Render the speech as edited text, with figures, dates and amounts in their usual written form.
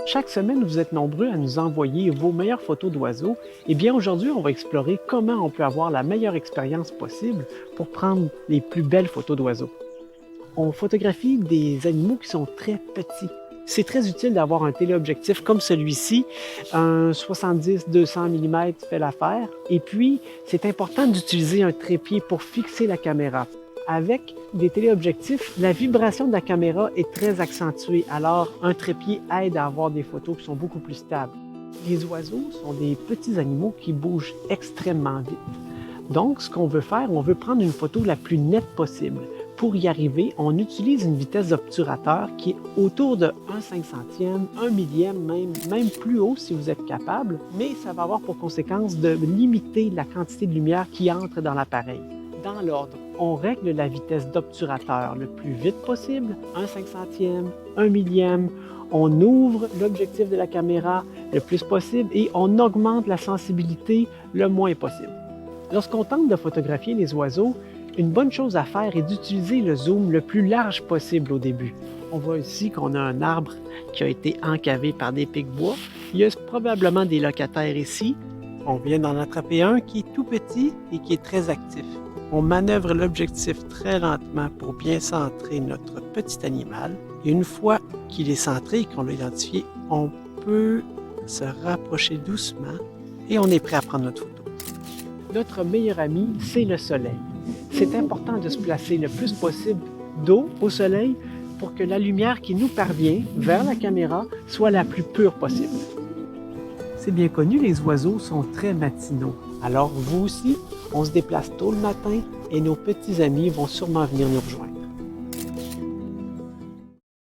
Chaque semaine, vous êtes nombreux à nous envoyer vos meilleures photos d'oiseaux. Eh bien, aujourd'hui, on va explorer comment on peut avoir la meilleure expérience possible pour prendre les plus belles photos d'oiseaux. On photographie des animaux qui sont très petits. C'est très utile d'avoir un téléobjectif comme celui-ci. Un 70-200 mm fait l'affaire. Et puis, c'est important d'utiliser un trépied pour fixer la caméra. Avec des téléobjectifs, la vibration de la caméra est très accentuée, alors un trépied aide à avoir des photos qui sont beaucoup plus stables. Les oiseaux sont des petits animaux qui bougent extrêmement vite. Donc, ce qu'on veut faire, on veut prendre une photo la plus nette possible. Pour y arriver, on utilise une vitesse d'obturateur qui est autour de 1/500e, 1 millième, même plus haut si vous êtes capable, mais ça va avoir pour conséquence de limiter la quantité de lumière qui entre dans l'appareil. Dans l'ordre, on règle la vitesse d'obturateur le plus vite possible, 1/500e, 1 millième, on ouvre l'objectif de la caméra le plus possible et on augmente la sensibilité le moins possible. Lorsqu'on tente de photographier les oiseaux, une bonne chose à faire est d'utiliser le zoom le plus large possible au début. On voit ici qu'on a un arbre qui a été encavé par des pics-bois. Il y a probablement des locataires ici. On vient d'en attraper un qui est tout petit et qui est très actif. On manœuvre l'objectif très lentement pour bien centrer notre petit animal. Et une fois qu'il est centré et qu'on l'a identifié, on peut se rapprocher doucement et on est prêt à prendre notre photo. Notre meilleur ami, c'est le soleil. C'est important de se placer le plus possible dos au soleil pour que la lumière qui nous parvient vers la caméra soit la plus pure possible. C'est bien connu, les oiseaux sont très matinaux. Alors vous aussi, on se déplace tôt le matin et nos petits amis vont sûrement venir nous rejoindre.